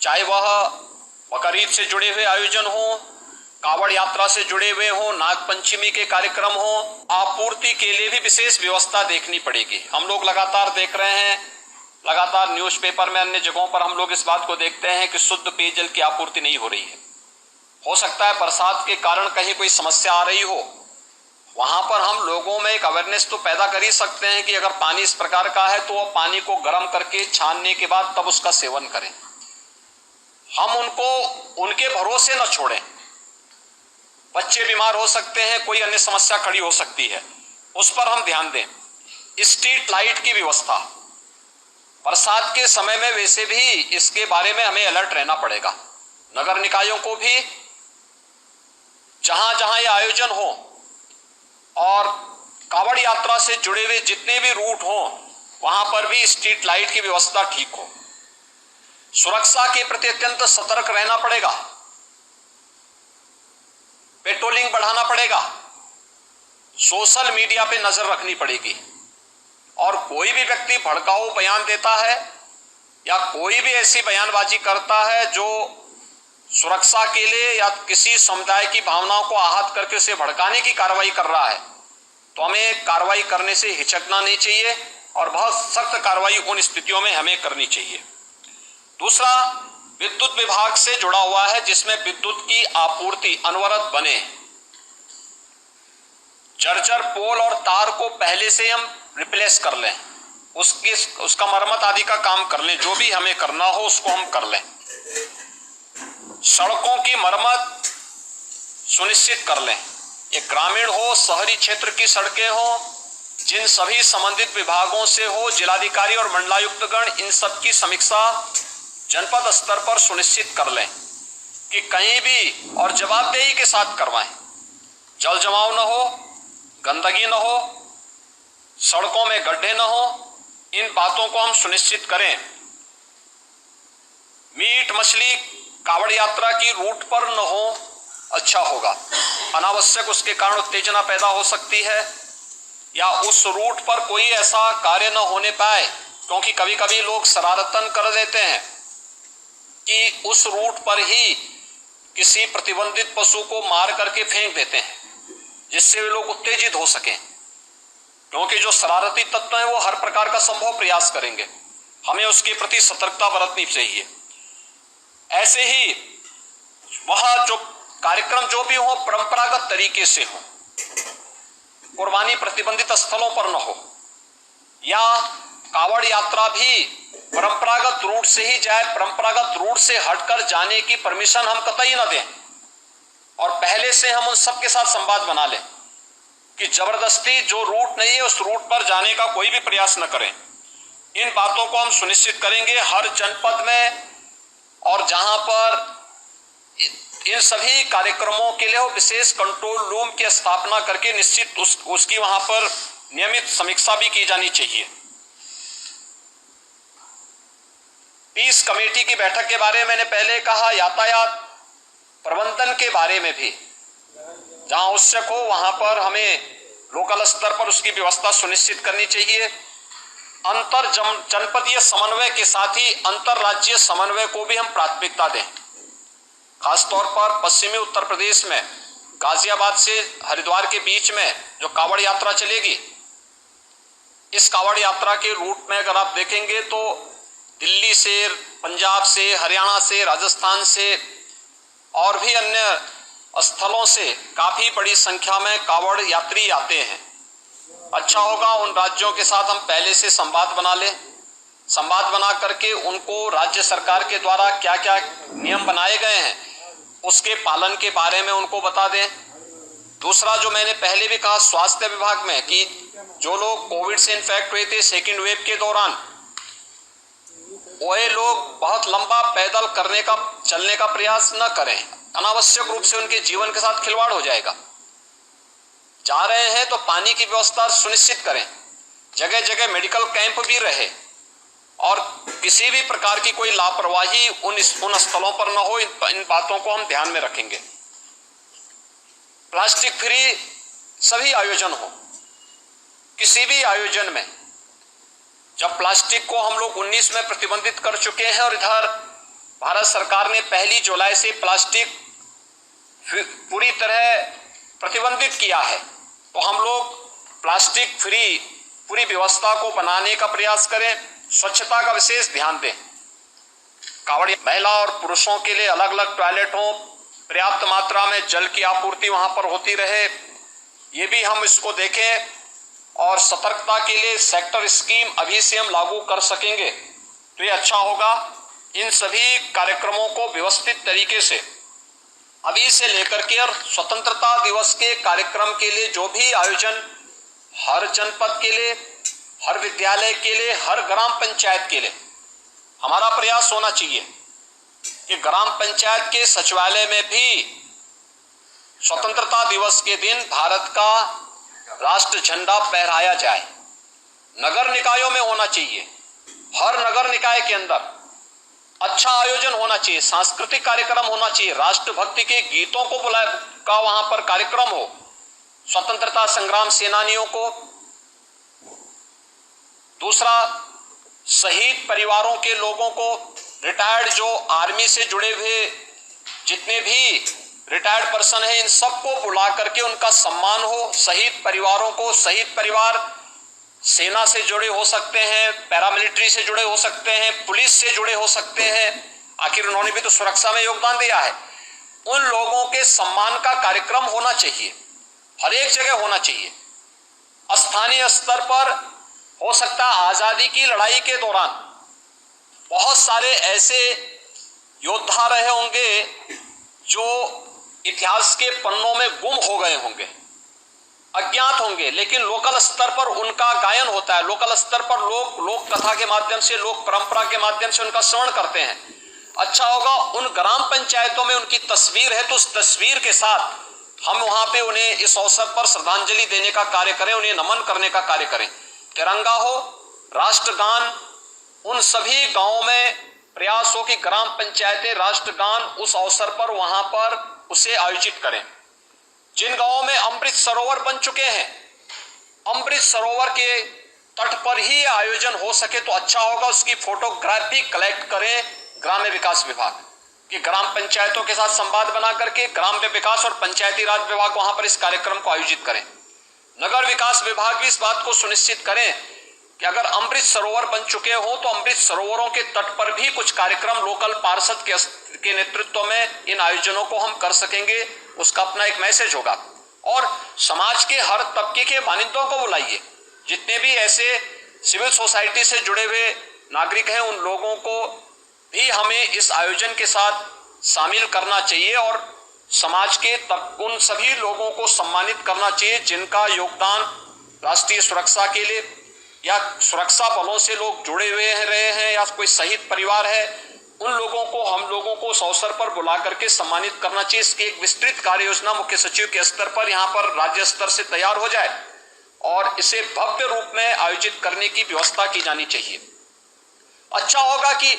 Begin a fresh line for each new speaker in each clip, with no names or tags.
चाहे वह बकरीद से जुड़े हुए आयोजन हो, कावड़ यात्रा से जुड़े हुए हो, नाग पंचमी के कार्यक्रम हो, आपूर्ति के लिए भी विशेष व्यवस्था देखनी पड़ेगी। हम लोग लगातार देख रहे हैं, लगातार न्यूज़पेपर में अन्य जगहों पर हम लोग इस बात को देखते हैं कि शुद्ध पेयजल की आपूर्ति नहीं हो रही है। हो सकता है बरसात के कारण कहीं कोई समस्या आ रही हो, वहां पर हम लोगों में एक अवेयरनेस तो पैदा कर ही सकते हैं कि अगर पानी इस प्रकार का है तो वह पानी को गर्म करके छानने के बाद तब उसका सेवन करें। हम उनको उनके भरोसे न छोड़ें। बच्चे बीमार हो सकते हैं, कोई अन्य समस्या खड़ी हो सकती है, उस पर हम ध्यान दें। स्ट्रीट लाइट की व्यवस्था बरसात के समय में वैसे भी इसके बारे में हमें अलर्ट रहना पड़ेगा। नगर निकायों को भी जहां जहां ये आयोजन हो और कावड़ यात्रा से जुड़े हुए जितने भी रूट हो वहां पर भी स्ट्रीट लाइट की व्यवस्था ठीक हो। सुरक्षा के प्रति अत्यंत सतर्क रहना पड़ेगा, पेट्रोलिंग बढ़ाना पड़ेगा, सोशल मीडिया पे नजर रखनी पड़ेगी और कोई भी व्यक्ति भड़काऊ बयान देता है या कोई भी ऐसी बयानबाजी करता है जो सुरक्षा के लिए या किसी समुदाय की भावनाओं को आहत करके उसे भड़काने की कार्रवाई कर रहा है तो हमें कार्रवाई करने से हिचकना नहीं चाहिए और बहुत सख्त कार्रवाई उन स्थितियों में हमें करनी चाहिए। दूसरा, विद्युत विभाग से जुड़ा हुआ है जिसमें विद्युत की आपूर्ति अनवरत बने। जर्जर पोल और तार को पहले से हम रिप्लेस कर लें, उसका मरम्मत आदि का काम कर लें, जो भी हमें करना हो उसको हम कर लें। सड़कों की मरम्मत सुनिश्चित कर लें, ये ग्रामीण हो, शहरी क्षेत्र की सड़कें हो, जिन सभी संबंधित विभागों से हो, जिलाधिकारी और मंडलायुक्तगण इन सब की समीक्षा जनपद स्तर पर सुनिश्चित कर लें कि कहीं भी और जवाबदेही के साथ करवाएं। जल जमाव न हो, गंदगी न हो, सड़कों में गड्ढे न हो, इन बातों को हम सुनिश्चित करें। मीट मछली कावड़ यात्रा की रूट पर न हो, अच्छा होगा। अनावश्यक उसके कारण उत्तेजना पैदा हो सकती है या उस रूट पर कोई ऐसा कार्य न होने पाए, क्योंकि कभी कभी लोग शरारतन कर देते हैं कि उस रूट पर ही किसी प्रतिबंधित पशु को मार करके फेंक देते हैं जिससे वे लोग उत्तेजित हो सकें, क्योंकि जो शरारती तत्व हैं वो हर प्रकार का संभव प्रयास करेंगे। हमें उसके प्रति सतर्कता बरतनी चाहिए। ऐसे ही वह जो कार्यक्रम जो भी हो परंपरागत तरीके से हो, कुर्बानी प्रतिबंधित स्थलों पर न हो, या कावड़ यात्रा भी परंपरागत रूट से ही जाए, परंपरागत रूट से हटकर जाने की परमिशन हम कतई न दें और पहले से हम उन सबके साथ संवाद बना लें कि जबरदस्ती जो रूट नहीं है उस रूट पर जाने का कोई भी प्रयास न करें। इन बातों को हम सुनिश्चित करेंगे हर जनपद में, और जहां पर इन सभी कार्यक्रमों के लिए विशेष कंट्रोल रूम की स्थापना करके निश्चित उसकी वहां पर नियमित समीक्षा भी की जानी चाहिए। पीस कमेटी की बैठक के बारे में मैंने पहले कहा, यातायात प्रबंधन के बारे में भी जहां आवश्यक हो वहां पर हमें लोकल स्तर पर उसकी व्यवस्था सुनिश्चित करनी चाहिए। अंतर जनपदीय समन्वय के साथ ही अंतरराज्यीय समन्वय को भी हम प्राथमिकता दें। खासतौर पर पश्चिमी उत्तर प्रदेश में गाजियाबाद से हरिद्वार के बीच में जो कावड़ यात्रा चलेगी, इस कावड़ यात्रा के रूट में अगर आप देखेंगे तो दिल्ली से, पंजाब से, हरियाणा से, राजस्थान से और भी अन्य स्थलों से काफी बड़ी संख्या में कावड़ यात्री आते हैं। अच्छा होगा उन राज्यों के साथ हम पहले से संवाद बना लें, संवाद बना करके उनको राज्य सरकार के द्वारा क्या क्या नियम बनाए गए हैं उसके पालन के बारे में उनको बता दें। दूसरा, जो मैंने पहले भी कहा स्वास्थ्य विभाग में, कि जो लोग कोविड से इन्फेक्ट हुए थे सेकेंड वेव के दौरान, वह लोग बहुत लंबा पैदल चलने का प्रयास न करें, अनावश्यक रूप से उनके जीवन के साथ खिलवाड़ हो जाएगा। जा रहे हैं तो पानी की व्यवस्था सुनिश्चित करें, जगह जगह मेडिकल कैंप भी रहे और किसी भी प्रकार की कोई लापरवाही उन स्थलों पर न हो। इन बातों को हम ध्यान में रखेंगे। प्लास्टिक फ्री सभी आयोजन हो, किसी भी आयोजन में जब प्लास्टिक को हम लोग 19 में प्रतिबंधित कर चुके हैं और इधर भारत सरकार ने 1 जुलाई से प्लास्टिक पूरी तरह प्रतिबंधित किया है, तो हम लोग प्लास्टिक फ्री पूरी व्यवस्था को बनाने का प्रयास करें, स्वच्छता का विशेष ध्यान दें। कांवड़ महिला और पुरुषों के लिए अलग अलग टॉयलेट हो, पर्याप्त मात्रा में जल की आपूर्ति वहां पर होती रहे, ये भी हम इसको देखें। और सतर्कता के लिए सेक्टर स्कीम अभी से हम लागू कर सकेंगे तो ये अच्छा होगा। इन सभी कार्यक्रमों को व्यवस्थित तरीके से अभी से लेकर के और स्वतंत्रता दिवस के कार्यक्रम के लिए जो भी आयोजन हर जनपद के लिए, हर विद्यालय के लिए, हर ग्राम पंचायत के लिए हमारा प्रयास होना चाहिए कि ग्राम पंचायत के सचिवालय में भी स्वतंत्रता दिवस के दिन भारत का राष्ट्र झंडा फहराया जाए। नगर निकायों में होना चाहिए, हर नगर निकाय के अंदर अच्छा आयोजन होना चाहिए, सांस्कृतिक कार्यक्रम होना चाहिए, राष्ट्रभक्ति के गीतों को का वहां पर कार्यक्रम हो, स्वतंत्रता संग्राम सेनानियों को। दूसरा, शहीद परिवारों के लोगों को, रिटायर्ड जो आर्मी से जुड़े हुए जितने भी रिटायर्ड पर्सन है, इन सबको बुला करके उनका सम्मान हो। शहीद परिवारों को, शहीद परिवार सेना से जुड़े हो सकते हैं, पैरामिलिट्री से जुड़े हो सकते हैं, पुलिस से जुड़े हो सकते हैं, आखिर उन्होंने भी तो सुरक्षा में योगदान दिया है। उन लोगों के सम्मान का कार्यक्रम होना चाहिए, हर एक जगह होना चाहिए। स्थानीय स्तर पर हो सकता है आजादी की लड़ाई के दौरान बहुत सारे ऐसे योद्धा रहे होंगे जो इतिहास के पन्नों में गुम हो गए होंगे, अज्ञात होंगे, लेकिन लोकल स्तर पर उनका गायन होता है। लोकल स्तर पर लोक कथा के माध्यम से, लोक परंपरा के माध्यम से उनका श्रवण करते हैं। अच्छा होगा उन ग्राम पंचायतों में उनकी तस्वीर है तो उस तस्वीर के साथ हम वहां पे उन्हें इस अवसर पर श्रद्धांजलि देने का कार्य करें, उन्हें नमन करने का कार्य करें। तिरंगा हो, राष्ट्रगान, उन सभी गांवों में प्रयास हो कि ग्राम पंचायतें राष्ट्रगान उस अवसर पर वहां पर उसे आयोजित करें। जिन गांवों में अमृत सरोवर बन चुके हैं, अमृत सरोवर के तट पर ही आयोजन हो सके तो अच्छा होगा। उसकी फोटोग्राफी कलेक्ट करें ग्राम्य विकास विभाग कि ग्राम पंचायतों के साथ संवाद बना करके ग्राम्य विकास और पंचायती राज विभाग वहां पर इस कार्यक्रम को आयोजित करें। नगर विकास विभाग भी इस बात को सुनिश्चित करें कि अगर अमृत सरोवर बन चुके हो तो अमृत सरोवरों के तट पर भी कुछ कार्यक्रम लोकल पार्षद के नेतृत्व में इन आयोजनों को हम कर सकेंगे। उसका अपना एक मैसेज होगा। और समाज के हर तबके के मानिंदों को बुलाइए, जितने भी ऐसे सिविल सोसाइटी से जुड़े हुए नागरिक हैं उन लोगों को भी हमें इस आयोजन के साथ शामिल करना चाहिए और समाज के उन सभी लोगों को सम्मानित करना चाहिए जिनका योगदान राष्ट्रीय सुरक्षा के लिए या सुरक्षा बलों से लोग जुड़े हुए रहे हैं या कोई शहीद परिवार है, उन लोगों को हम लोगों को उस अवसर पर बुला करके सम्मानित करना चाहिए। इसकी एक विस्तृत कार्य योजना मुख्य सचिव के स्तर पर यहाँ पर राज्य स्तर से तैयार हो जाए और इसे भव्य रूप में आयोजित करने की व्यवस्था की जानी चाहिए। अच्छा होगा कि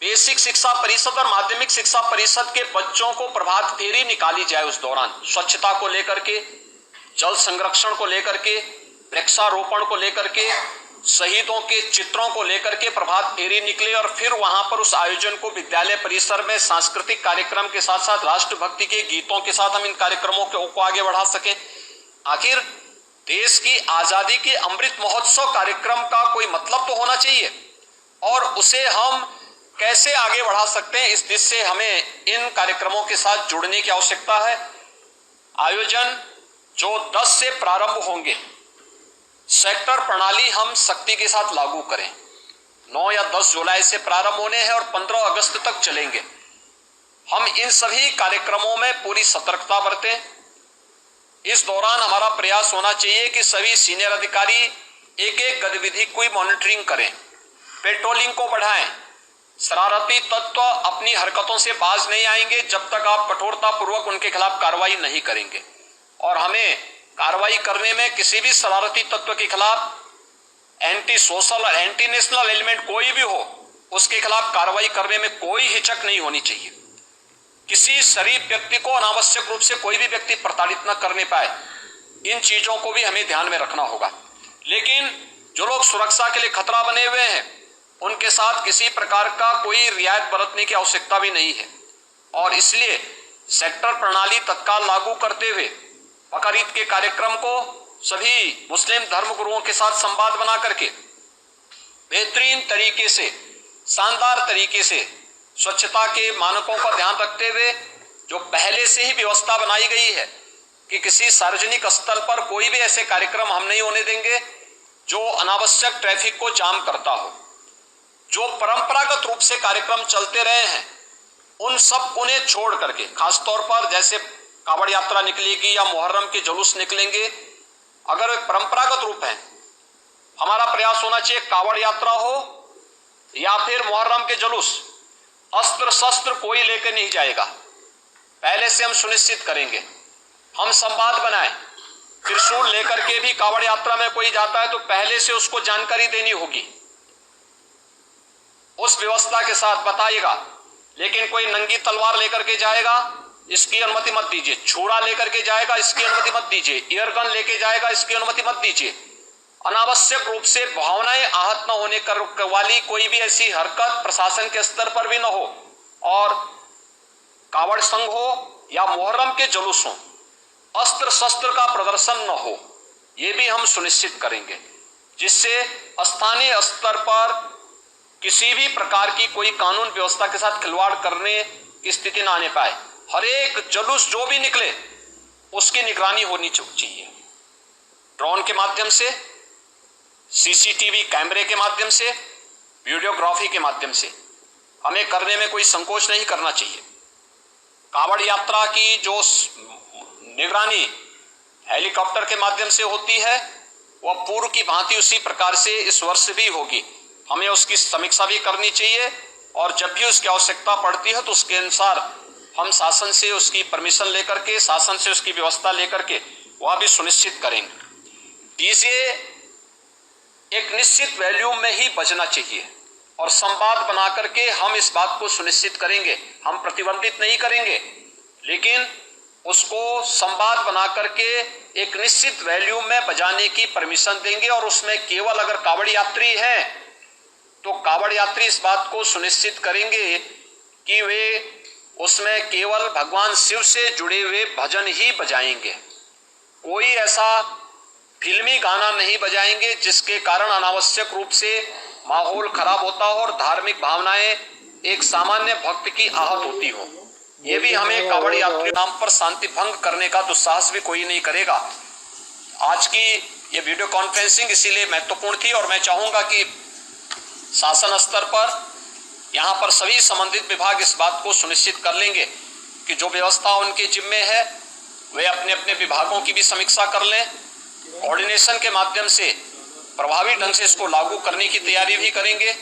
बेसिक शिक्षा परिषद और माध्यमिक शिक्षा परिषद के बच्चों को प्रभात फेरी निकाली जाए उस दौरान, स्वच्छता को लेकर के, जल संरक्षण को लेकर के, वृक्षारोपण को लेकर के, शहीदों के चित्रों को लेकर के प्रभात फेरी निकले और फिर वहां पर उस आयोजन को विद्यालय परिसर में सांस्कृतिक कार्यक्रम के साथ साथ राष्ट्रभक्ति के गीतों के साथ हम इन कार्यक्रमों को आगे बढ़ा सकें। आखिर देश की आजादी के अमृत महोत्सव कार्यक्रम का कोई मतलब तो होना चाहिए और उसे हम कैसे आगे बढ़ा सकते हैं, इस दिशा से हमें इन कार्यक्रमों के साथ जुड़ने की आवश्यकता है। आयोजन जो 10 से प्रारंभ होंगे, सेक्टर प्रणाली हम सख्ती के साथ लागू करें। 9 या 10 जुलाई से प्रारंभ होने हैं और 15 अगस्त तक चलेंगे। हम इन सभी कार्यक्रमों में पूरी सतर्कता बरतें। इस दौरान हमारा प्रयास होना चाहिए कि सभी सीनियर अधिकारी एक एक गतिविधि की मॉनिटरिंग करें, पेट्रोलिंग को बढ़ाएं। शरारती तत्व अपनी हरकतों से बाज नहीं आएंगे जब तक आप कठोरता पूर्वक उनके खिलाफ कार्रवाई नहीं करेंगे और हमें कार्रवाई करने में किसी भी शरारती तत्व के खिलाफ एंटी सोशल और एंटी नेशनल एलिमेंट कोई भी हो, उसके खिलाफ कार्रवाई करने में कोई हिचक नहीं होनी चाहिए। किसी शरीफ व्यक्ति को अनावश्यक रूप से कोई भी व्यक्ति प्रताड़ित न करने पाए, इन चीजों को भी हमें ध्यान में रखना होगा। लेकिन जो लोग सुरक्षा के लिए खतरा बने हुए हैं उनके साथ किसी प्रकार का कोई रियायत बरतने की आवश्यकता भी नहीं है और इसलिए सेक्टर प्रणाली तत्काल लागू करते हुए बकरीद के कार्यक्रम को सभी मुस्लिम धर्मगुरुओं के साथ संवाद बना करके बेहतरीन तरीके से, शानदार तरीके से स्वच्छता के मानकों का ध्यान रखते हुए जो पहले से ही व्यवस्था बनाई गई है कि किसी सार्वजनिक स्थल पर कोई भी ऐसे कार्यक्रम हम नहीं होने देंगे जो अनावश्यक ट्रैफिक को जाम करता हो। जो परंपरागत रूप से कार्यक्रम चलते रहे हैं उन सब उन्हें छोड़ करके, खासतौर पर जैसे कावड़ यात्रा निकलेगी या मुहर्रम के जुलूस निकलेंगे, अगर वे परंपरागत रूप है, हमारा प्रयास होना चाहिए कावड़ यात्रा हो या फिर मुहर्रम के जुलूस, अस्त्र शस्त्र कोई लेकर नहीं जाएगा। पहले से हम सुनिश्चित करेंगे, हम संवाद बनाएं। त्रिशूल लेकर के भी कावड़ यात्रा में कोई जाता है तो पहले से उसको जानकारी देनी होगी, उस व्यवस्था के साथ बताइएगा। लेकिन कोई नंगी तलवार लेकर के जाएगा, इसकी अनुमति मत दीजिए। छुरा लेकर के जाएगा, इसकी अनुमति मत दीजिए। एयरगन लेके जाएगा, इसकी अनुमति मत दीजिए। अनावश्यक रूप से भावनाएं आहत न होने वाली कोई भी ऐसी हरकत प्रशासन के स्तर पर भी न हो और कावड़ संघ हो या मुहर्रम के जुलूस हो, अस्त्र शस्त्र का प्रदर्शन न हो, ये भी हम सुनिश्चित करेंगे, जिससे स्थानीय स्तर पर किसी भी प्रकार की कोई कानून व्यवस्था के साथ खिलवाड़ करने की स्थिति ना आने पाए। हर एक जुलूस जो भी निकले उसकी निगरानी होनी चाहिए, ड्रोन के माध्यम से, सीसीटीवी कैमरे के माध्यम से, वीडियोग्राफी के माध्यम से। हमें करने में कोई संकोच नहीं करना चाहिए। कावड़ यात्रा की जो निगरानी हेलीकॉप्टर के माध्यम से होती है वह पूर्व की भांति उसी प्रकार से इस वर्ष भी होगी। हमें उसकी समीक्षा भी करनी चाहिए और जब भी उसकी आवश्यकता पड़ती है तो उसके अनुसार हम शासन से उसकी परमिशन लेकर के, शासन से उसकी व्यवस्था लेकर के वह भी सुनिश्चित करेंगे। डीजे एक निश्चित वॉल्यूम में ही बजना चाहिए और संवाद बना करके हम इस बात को सुनिश्चित करेंगे। हम प्रतिबंधित नहीं करेंगे, लेकिन उसको संवाद बना करके एक निश्चित वॉल्यूम में बजाने की परमिशन देंगे और उसमें केवल अगर कावड़ यात्री है तो कावड़ यात्री इस बात को सुनिश्चित करेंगे कि वे उसमें केवल भगवान शिव से जुड़े हुए भजन ही बजाएंगे। कोई ऐसा फिल्मी गाना नहीं बजाएंगे जिसके कारण अनावश्यक रूप से माहौल खराब होता हो और धार्मिक भावनाएं एक सामान्य भक्त की आहत होती हो। ये भी हमें कावड़ यात्री नाम पर शांति भंग करने का दुस्साहस भी कोई नहीं करेगा। आज की ये वीडियो कॉन्फ्रेंसिंग इसीलिए महत्वपूर्ण थी और मैं चाहूंगा कि शासन स्तर पर यहाँ पर सभी संबंधित विभाग इस बात को सुनिश्चित कर लेंगे कि जो व्यवस्था उनके जिम्मे है वे अपने अपने विभागों की भी समीक्षा कर लें, कोऑर्डिनेशन के माध्यम से प्रभावी ढंग से इसको लागू करने की तैयारी भी करेंगे।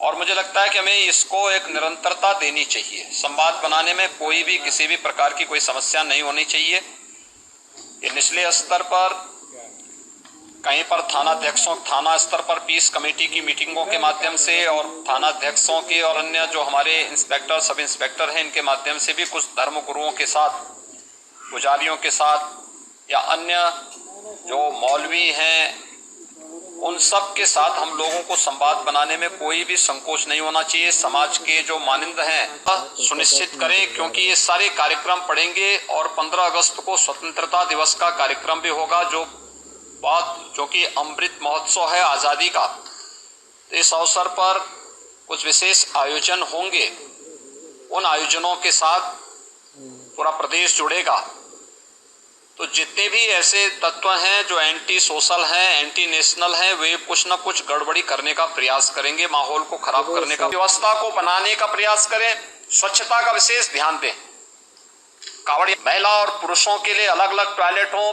और मुझे लगता है कि हमें इसको एक निरंतरता देनी चाहिए। संवाद बनाने में कोई भी किसी भी प्रकार की कोई समस्या नहीं होनी चाहिए। ये निचले स्तर पर कहीं पर थाना स्तर पर पीस कमेटी की मीटिंगों के माध्यम से और थाना अध्यक्षों के और अन्य जो हमारे इंस्पेक्टर सब इंस्पेक्टर हैं इनके माध्यम से भी कुछ धर्म गुरुओं के साथ, पुजारियों के साथ या अन्य जो मौलवी हैं उन सब के साथ हम लोगों को संवाद बनाने में कोई भी संकोच नहीं होना चाहिए। समाज के जो मानिंद हैं सुनिश्चित करें, क्योंकि ये सारे कार्यक्रम पड़ेंगे और 15 अगस्त को स्वतंत्रता दिवस का कार्यक्रम भी होगा जो कि अमृत महोत्सव है आज़ादी का। इस अवसर पर कुछ विशेष आयोजन होंगे, उन आयोजनों के साथ पूरा प्रदेश जुड़ेगा। तो जितने भी ऐसे तत्व हैं जो एंटी सोशल हैं, एंटी नेशनल हैं, वे कुछ न कुछ गड़बड़ी करने का प्रयास करेंगे, माहौल को खराब करने का, व्यवस्था को बनाने का प्रयास करें। स्वच्छता का विशेष ध्यान दें। कावड़ महिला और पुरुषों के लिए अलग अलग टॉयलेट हो,